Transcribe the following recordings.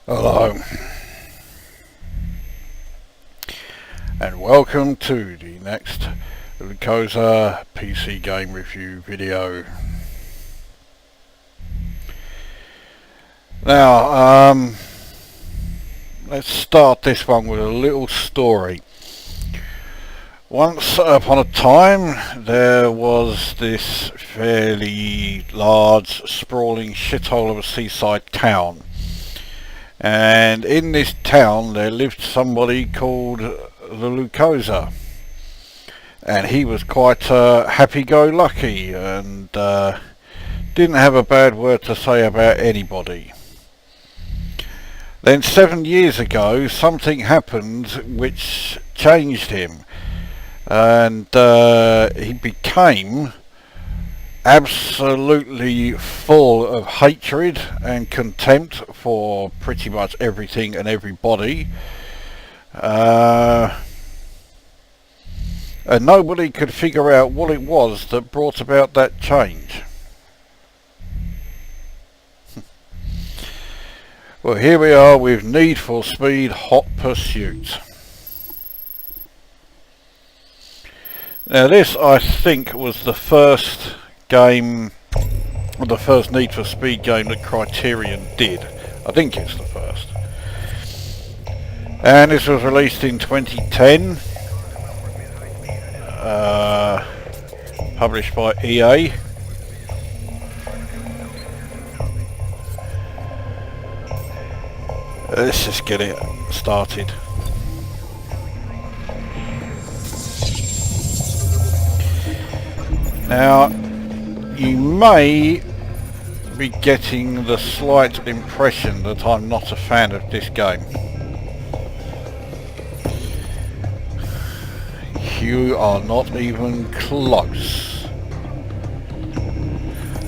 Hello, and welcome to the next Lucosa PC game review video. Now, let's start this one with a little story. Once upon a time, there was this fairly large, sprawling shithole of a seaside town. And in this town there lived somebody called the Lucosa, and he was quite happy-go-lucky and didn't have a bad word to say about anybody. Then 7 years ago something happened which changed him, and he became absolutely full of hatred and contempt for pretty much everything and everybody, and nobody could figure out what it was that brought about that change. Well, here we are with Need for Speed Hot Pursuit. Now this, I think, was the first game, or the first Need for Speed game that Criterion did. I think it's the first. And this was released in 2010, published by EA. Let's just get it started. Now, you may be getting the slight impression that I'm not a fan of this game. You are not even close.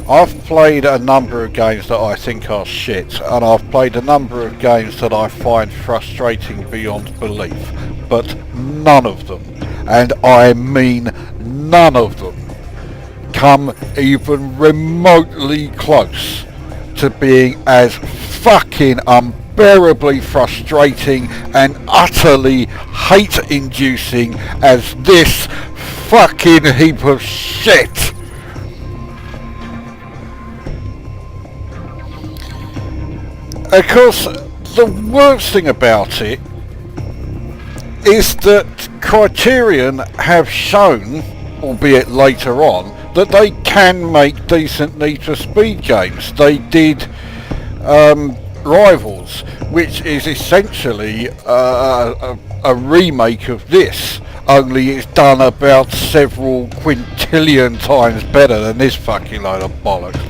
I've played a number of games that I think are shit, and I've played a number of games that I find frustrating beyond belief, but none of them, and I mean none of them, come even remotely close to being as fucking unbearably frustrating and utterly hate-inducing as this fucking heap of shit. Of course, the worst thing about it is that Criterion have shown, albeit later on, that they can make decent Need for Speed games. They did Rivals, which is essentially a remake of this, only it's done about several quintillion times better than this fucking load of bollocks.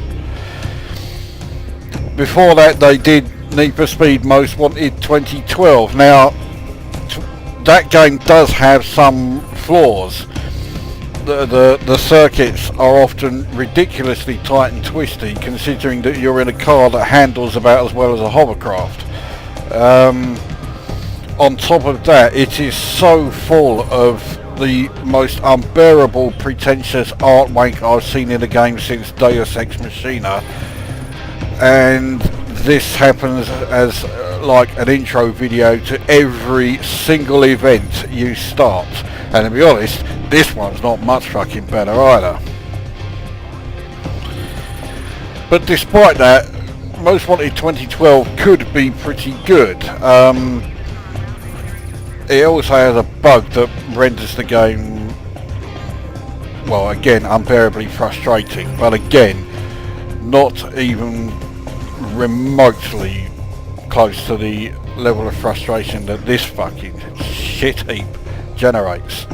Before that they did Need for Speed Most Wanted 2012. Now that game does have some flaws. The circuits are often ridiculously tight and twisty, considering that you're in a car that handles about as well as a hovercraft. On top of that, it is so full of the most unbearable pretentious art wank I've seen in a game since Deus Ex Machina, and this happens as like an intro video to every single event you start, and to be honest, this one's not much fucking better either. But despite that, Most Wanted 2012 could be pretty good. It also has a bug that renders the game, well, again, unbearably frustrating, but again, not even remotely close to the level of frustration that this fucking shit heap generates.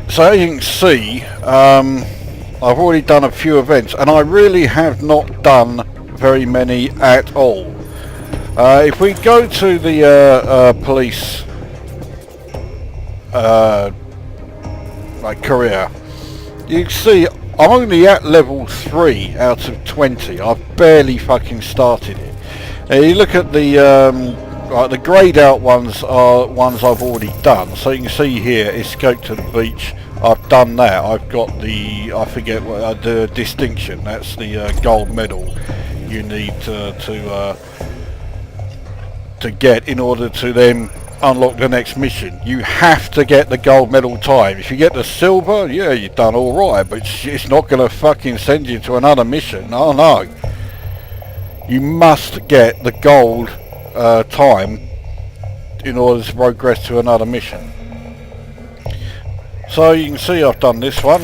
So as you can see, I've already done a few events, and I really have not done very many at all. If we go to the police career, you can see I'm only at level 3 out of 20. I've barely fucking started it. Now you look at the greyed out ones are ones I've already done. So you can see here, Escape to the Beach, I've done that. I've got the, I forget what, the distinction, that's the gold medal you need to to get in order to then unlock the next mission. You have to get the gold medal time. If you get the silver, yeah, you've done alright, but it's not going to fucking send you to another mission. Oh no. You must get the gold time in order to progress to another mission. So you can see I've done this one.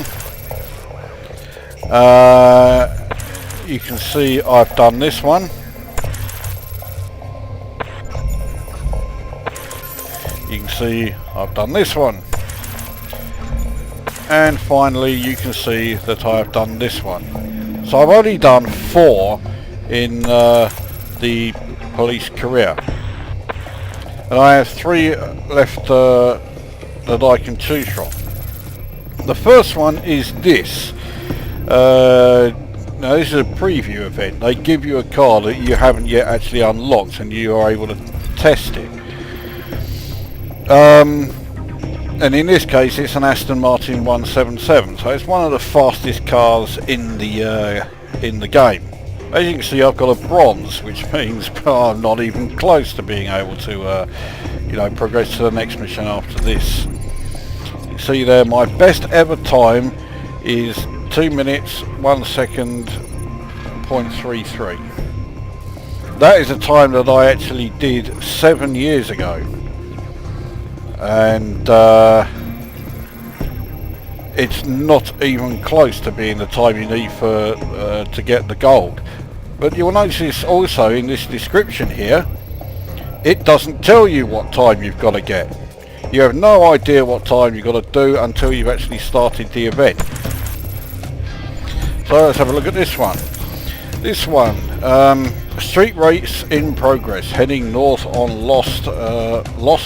You can see I've done this one. You can see I've done this one. And finally you can see that I've done this one. So I've only done 4 in the police career. And I have 3 left that I can choose from. The first one is this. Now this is a preview event. They give you a car that you haven't yet actually unlocked and you are able to test it. And in this case it's an Aston Martin 177, so it's one of the fastest cars in the game. As you can see, I've got a bronze, which means I'm not even close to being able to progress to the next mission after this. You see there, my best ever time is 2 minutes 1 second 0.33. That is a time that I actually did 7 years ago. And it's not even close to being the time you need for to get the gold. But you will notice also in this description here, it doesn't tell you what time you've got to get. You have no idea what time you've got to do until you've actually started the event. So let's have a look at this one. This one, street race in progress, heading north on Lost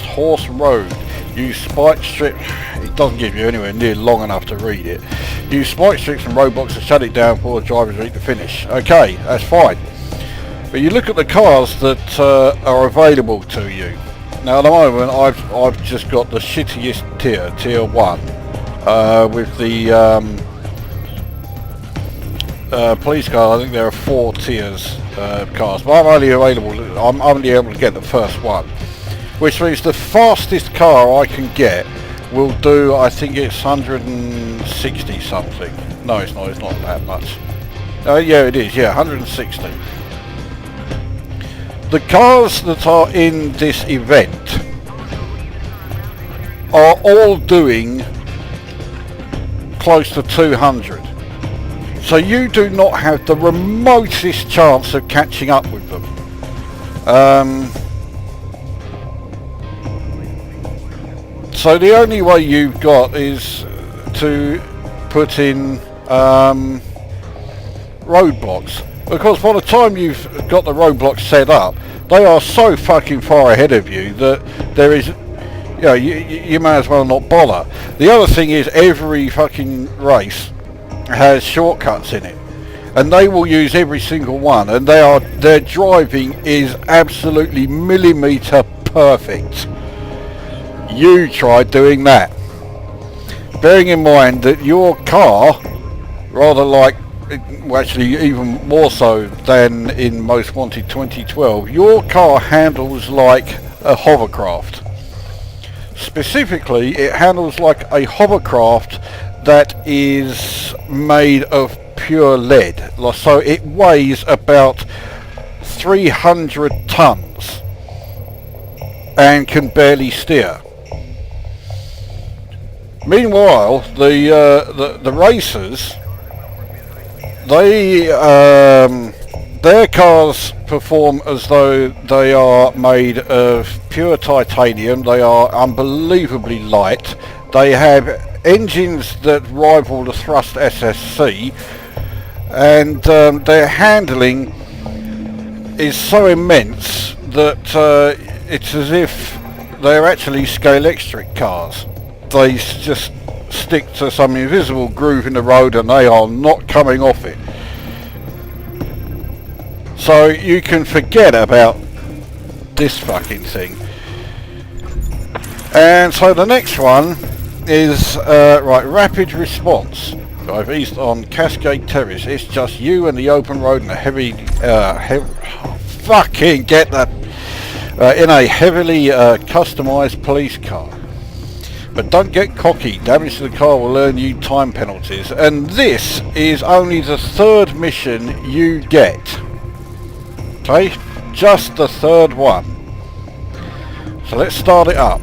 Horse Road. Use spike strip. It doesn't give you anywhere near long enough to read it. Use spike strips and roadblocks to shut it down before the drivers reach the finish. Okay, that's fine. But you look at the cars that are available to you. Now at the moment I've just got the shittiest tier 1, with the police car. I think there are 4 tiers cars, but I'm only able to get the first one, which means the fastest car I can get will do, I think it's 160 something. No, it's not that much. Yeah, it is, yeah, 160. The cars that are in this event are all doing close to 200. So you do not have the remotest chance of catching up with them. So the only way you've got is to put in roadblocks, because by the time you've got the roadblocks set up, they are so fucking far ahead of you that there is, you may as well not bother. The other thing is, every fucking race has shortcuts in it, and they will use every single one, and their driving is absolutely millimetre perfect. You try doing that, bearing in mind that your car, rather like, well, actually even more so than in Most Wanted 2012, your car handles like a hovercraft. Specifically, it handles like a hovercraft that is made of pure lead. So it weighs about 300 tons and can barely steer. Meanwhile, the racers, their cars perform as though they are made of pure titanium. They are unbelievably light. They have engines that rival the Thrust SSC, and their handling is so immense that it's as if they're actually scale-electric cars. They just stick to some invisible groove in the road and they are not coming off it. So you can forget about this fucking thing. And so the next one is rapid response. Drive east on Cascade Terrace. It's just you and the open road and a heavy fucking get that. in a heavily customised police car. But don't get cocky, damage to the car will earn you time penalties, and this is only the third mission you get. Okay, just the third one. So let's start it up.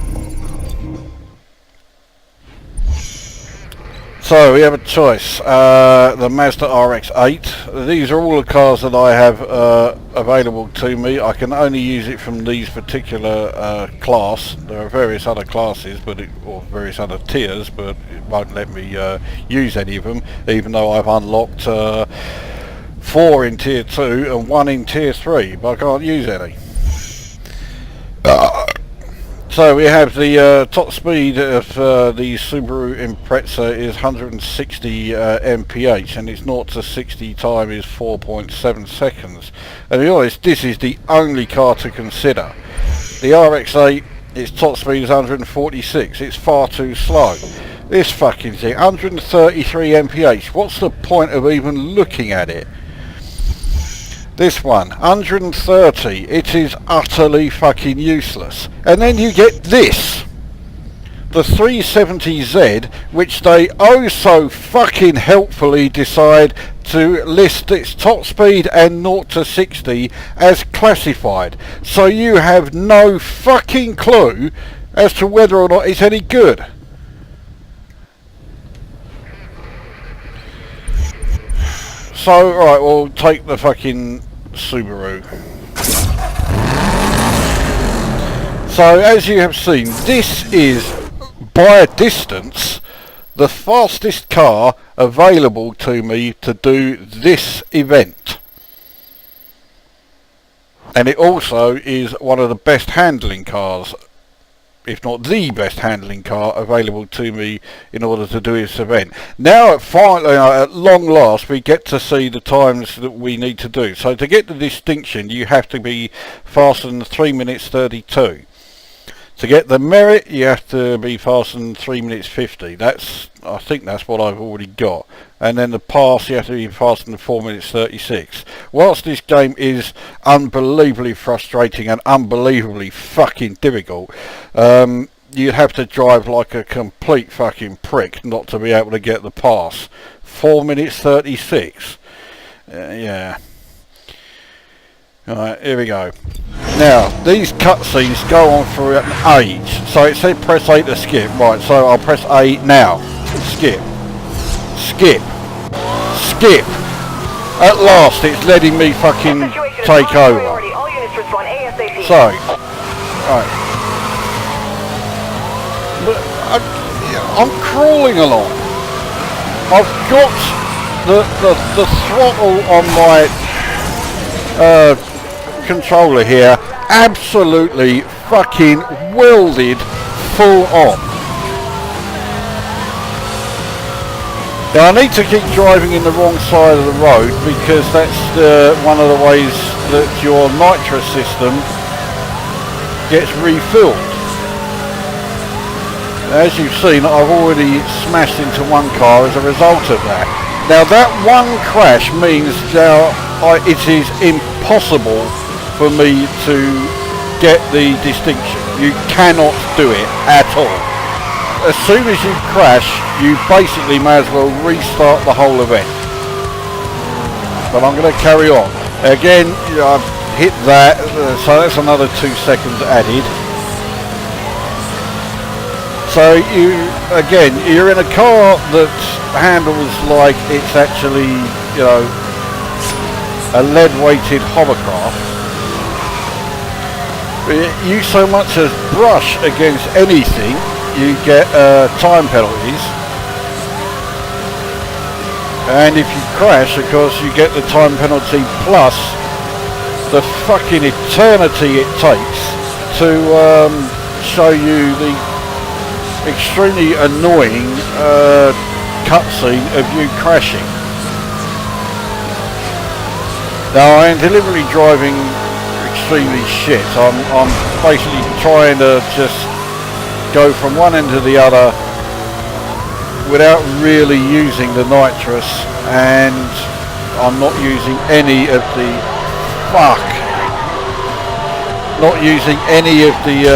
So we have a choice, the Mazda Rx-8. These are all the cars that I have available to me. I can only use it from these particular class. There are various other classes, or various other tiers, but it won't let me use any of them, even though I've unlocked 4 in tier 2 and 1 in tier 3, but I can't use any. So we have the top speed of the Subaru Impreza is 160 mph, and its 0 to 60 time is 4.7 seconds. And to be honest, this is the only car to consider. The RX-8, its top speed is 146. It's far too slow. This fucking thing, 133 mph. What's the point of even looking at it? This one, 130, it is utterly fucking useless. And then you get this, the 370Z, which they oh so fucking helpfully decide to list its top speed and 0 to 60 as classified. So you have no fucking clue as to whether or not it's any good. So, right, we'll take the fucking Subaru. So, as you have seen, this is, by a distance, the fastest car available to me to do this event. And it also is one of the best handling cars, if not the best handling car available to me in order to do this event. Now at long last we get to see the times that we need to do. So to get the distinction you have to be faster than 3 minutes 32. To get the merit you have to be faster than 3 minutes 50. I think that's what I've already got. And then the pass you have to be faster than 4 minutes 36. Whilst this game is unbelievably frustrating and unbelievably fucking difficult, you'd have to drive like a complete fucking prick not to be able to get the pass. 4 minutes 36. Yeah. Alright, here we go. Now, these cutscenes go on for an age. So it said press A to skip. Right, so I'll press A now. Skip. Skip. Skip. At last, it's letting me fucking take over. So, right. But I'm crawling along. I've got the throttle on my controller here absolutely fucking welded full on. Now I need to keep driving in the wrong side of the road because that's one of the ways that your nitrous system gets refilled. As you've seen, I've already smashed into one car as a result of that. Now that one crash means now it is impossible for me to get the distinction. You cannot do it at all. As soon as you crash, you basically may as well restart the whole event. But I'm going to carry on. Again, I've hit that, so that's another 2 seconds added. So you're in a car that handles like it's actually, a lead-weighted hovercraft. You so much as brush against anything, you get time penalties. And if you crash, of course, you get the time penalty plus the fucking eternity it takes to show you the extremely annoying cutscene of you crashing. Now I am deliberately driving extremely shit. I'm basically trying to just go from one end to the other without really using the nitrous, and I'm not using any of the not using any of the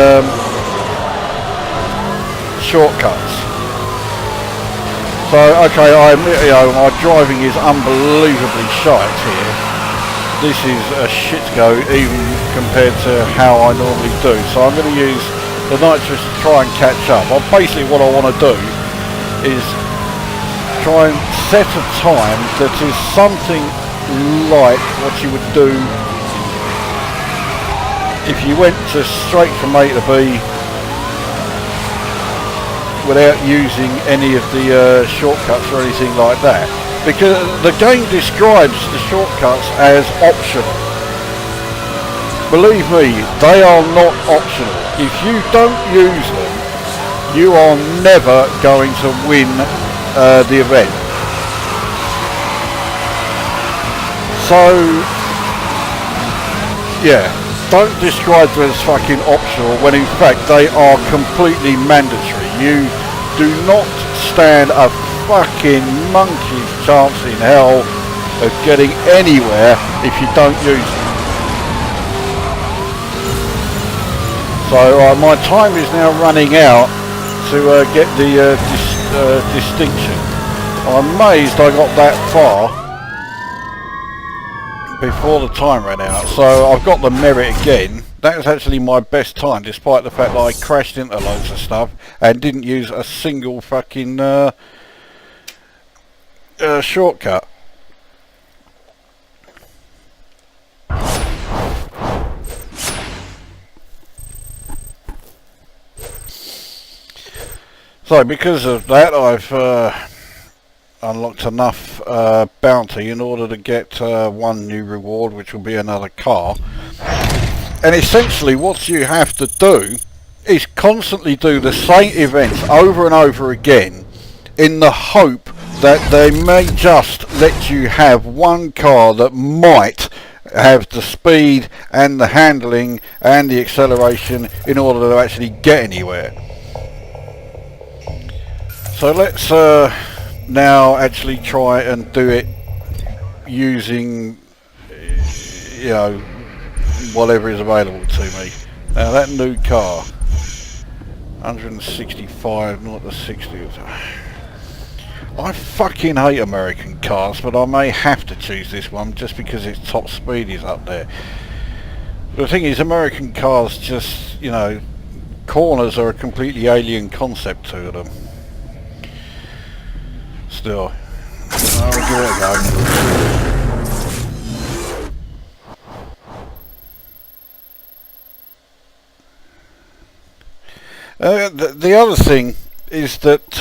shortcuts. So okay, my driving is unbelievably shite here. This is a shit go even compared to how I normally do. So I'm going to use the nitrous to try and catch up. Basically what I want to do is try and set a time that is something like what you would do if you went straight from A to B without using any of the shortcuts or anything like that. Because the game describes the shortcuts as optional. Believe me, they are not optional. If you don't use them, you are never going to win the event. So, yeah, don't describe them as fucking optional when in fact they are completely mandatory. You do not stand a fucking monkey's chance in hell of getting anywhere if you don't use them. So my time is now running out to get the distinction. I'm amazed I got that far before the time ran out. So I've got the merit again. That was actually my best time, despite the fact that I crashed into loads of stuff and didn't use a single fucking shortcut. So because of that, I've unlocked enough bounty in order to get one new reward, which will be another car. And essentially what you have to do is constantly do the same events over and over again in the hope that they may just let you have one car that might have the speed and the handling and the acceleration in order to actually get anywhere. So let's now actually try and do it using, you know, whatever is available to me. Now that new car, 165, not the 60. I fucking hate American cars, but I may have to choose this one just because its top speed is up there. But the thing is, American cars just, you know, corners are a completely alien concept to them. Still, I'll give it a go. The other thing is that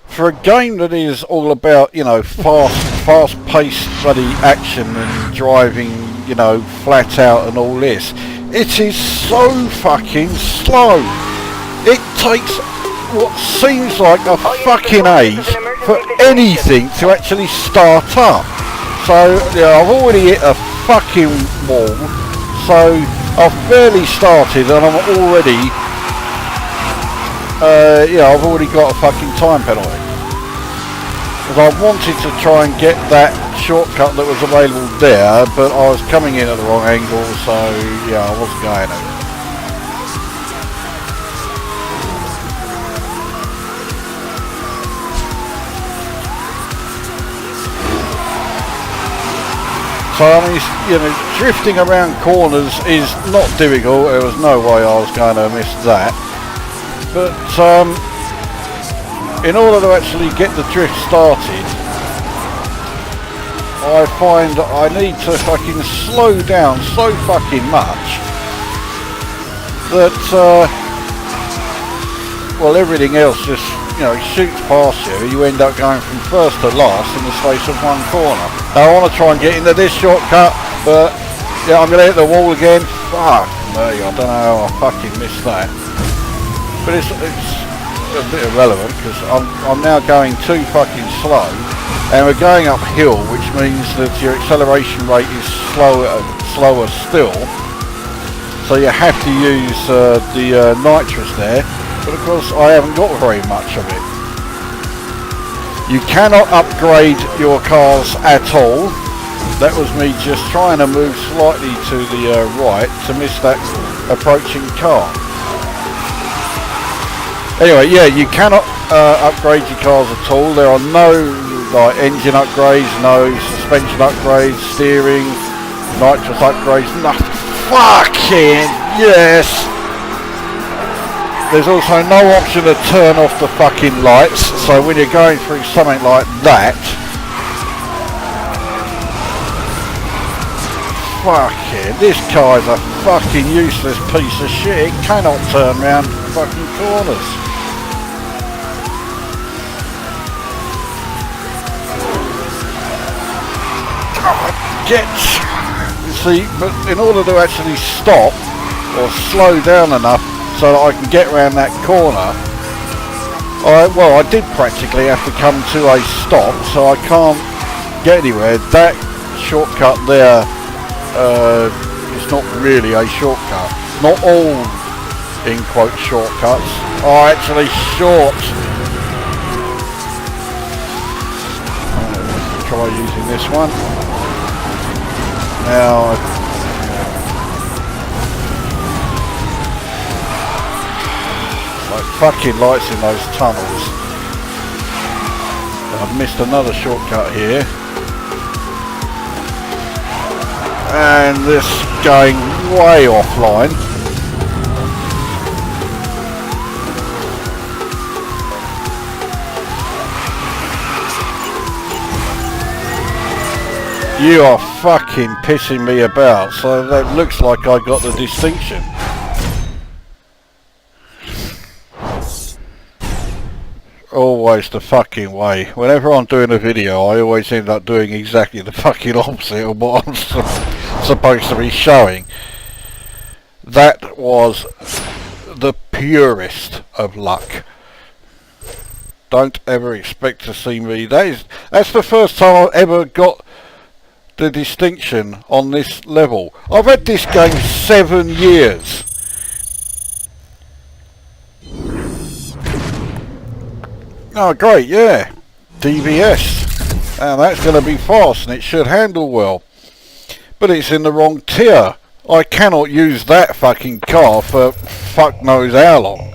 for a game that is all about, you know, fast-paced bloody action and driving, you know, flat out and all this, it is so fucking slow. It takes what seems like a fucking age for anything to actually start up. So, yeah, I've already hit a fucking wall, so I've barely started and I'm already, yeah, I've already got a fucking time penalty. Because I wanted to try and get that shortcut that was available there, but I was coming in at the wrong angle, so yeah, I wasn't going at it. So I mean, you know, drifting around corners is not difficult. There was no way I was going to miss that. But in order to actually get the drift started, I find I need to fucking slow down so fucking much that well, everything else just, you know, shoots past you. You end up going from first to last in the space of one corner. Now I want to try and get into this shortcut, but yeah, I'm going to hit the wall again. Fuck me, I don't know how I fucking missed that. But it's a bit irrelevant because I'm now going too fucking slow, and we're going uphill, which means that your acceleration rate is slower still. So you have to use the nitrous there. But of course I haven't got very much of it. You cannot upgrade your cars at all, That was me just trying to move slightly to the right to miss that approaching car. Anyway, yeah, you cannot upgrade your cars at all. There are no like engine upgrades, no suspension upgrades, steering, nitrous upgrades, nothing. Fucking yes! There's also no option to turn off the fucking lights, so when you're going through something like that, fucking, this car is a fucking useless piece of shit. It cannot turn round fucking corners. You see, but in order to actually stop or slow down enough so that I can get around that corner, I did practically have to come to a stop, so I can't get anywhere. That shortcut there is not really a shortcut. Not all, in quote, shortcuts are actually short. Let's try using this one. Now, like fucking lights in those tunnels. I've missed another shortcut here. And this going way offline. You are fucking pissing me about, so that looks like I got the distinction. Always the fucking way. Whenever I'm doing a video, I always end up doing exactly the fucking opposite of what I'm supposed to be showing. That was the purest of luck. Don't ever expect to see me. That's the first time I've ever got the distinction on this level. I've had this game 7 years. Oh great, yeah. DBS. Now that's going to be fast and it should handle well. But it's in the wrong tier. I cannot use that fucking car for fuck knows how long.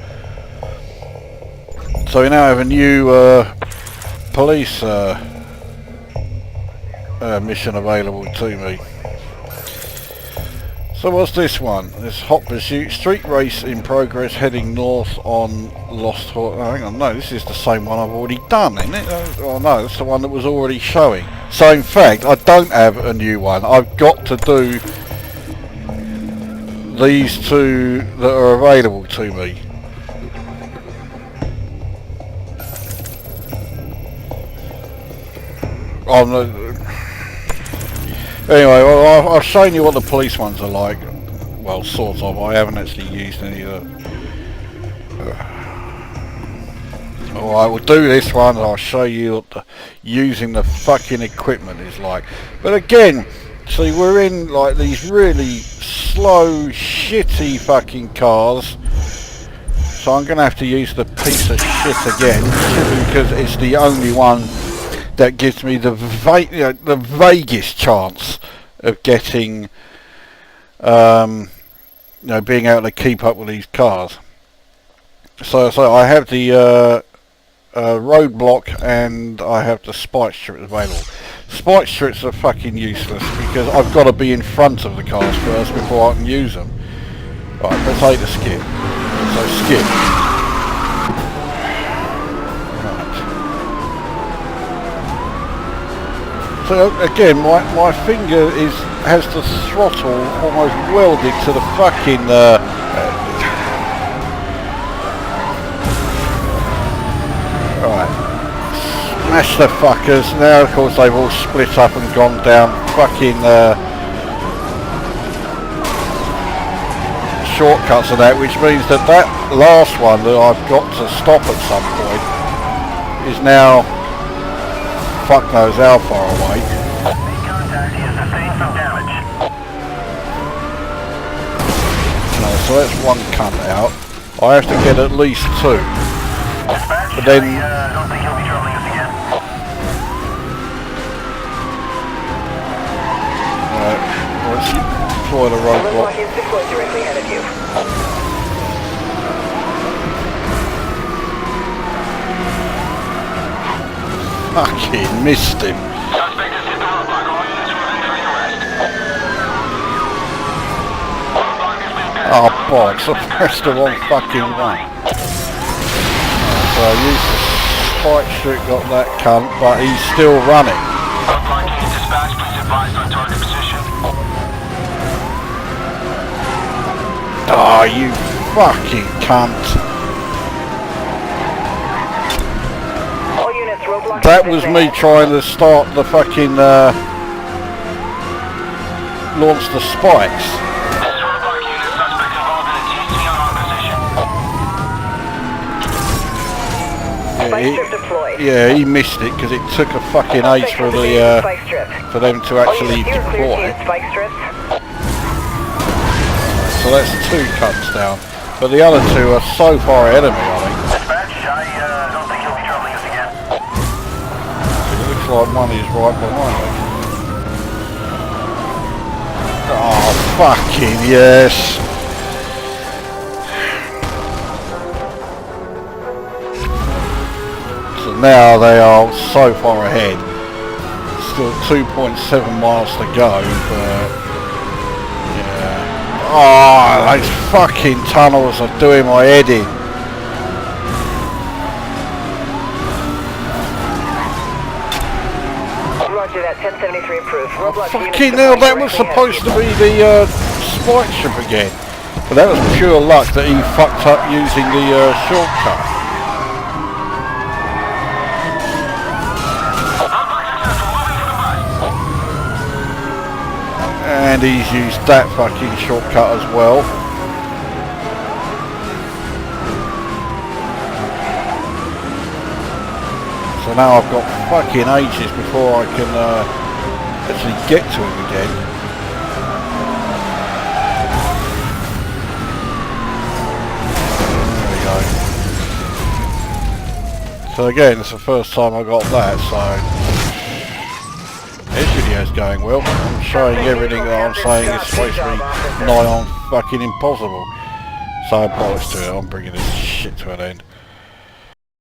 So we now have a new police mission available to me. So what's this one? This hot pursuit, street race in progress, heading north on Lost Horse. Oh, hang on, no, this is the same one I've already done, isn't it? Oh no, that's the one that was already showing. So in fact, I don't have a new one. I've got to do these two that are available to me. Anyway, well, I've shown you what the police ones are like. Well, sort of. I haven't actually used any of them. Alright, we'll do this one and I'll show you what using the fucking equipment is like. But again, see, we're in like these really slow, shitty fucking cars. So I'm going to have to use the piece of shit again, simply because it's the only one that gives me the vaguest chance of getting, being able to keep up with these cars. So I have the roadblock and I have the spike strips available. Spike strips are fucking useless because I've got to be in front of the cars first before I can use them. Right, let's take the skip. So skip. So again, my finger has the throttle almost welded to the fucking right. Smash the fuckers. Now of course they've all split up and gone down fucking shortcuts and that, which means that last one that I've got to stop at some point is now fuck knows how far away. No, so that's one cunt out. I have to get at least two. But then destroy the roadblock. Roadblock is deployed directly ahead of you. Fucking missed him. Suspect has hit the roadblock. All units are moving for arrest. Roadblock has been passed. Oh bollocks, I pressed the wrong fucking one. So I used the spike strip, got that cunt, but he's still running. Roadblock unit dispatch, please advise on target position. Oh, you fucking cunt. All units, roadblock. That was me trying to start the fucking, launch the spikes. This roadblock unit suspect involved in a TC on our position. Spike strip deployed. Yeah, he missed it because it took a fucking age for the, for them to actually deploy. Spike strips. So that's 2 cunts down. But the other 2 are so far ahead of me, I think. Dispatch, I don't think he'll be troubling us again. It looks like one is right behind me. Oh, fucking yes. So now they are so far ahead. Still 2.7 miles to go, but yeah. Oh, those fucking tunnels are doing my head in. Roger that, 1073 approved. Roadblock Fucking hell, that was supposed to be the spike strip again. But that was pure luck that he fucked up using the shortcut. And he's used that fucking shortcut as well. So now I've got fucking ages before I can actually get to him again. There we go. So again, it's the first time I got that, so this video's going well. I'm showing everything that I'm saying is supposed to be nigh on fucking impossible. So bollocks to it, I'm bringing this shit to an end.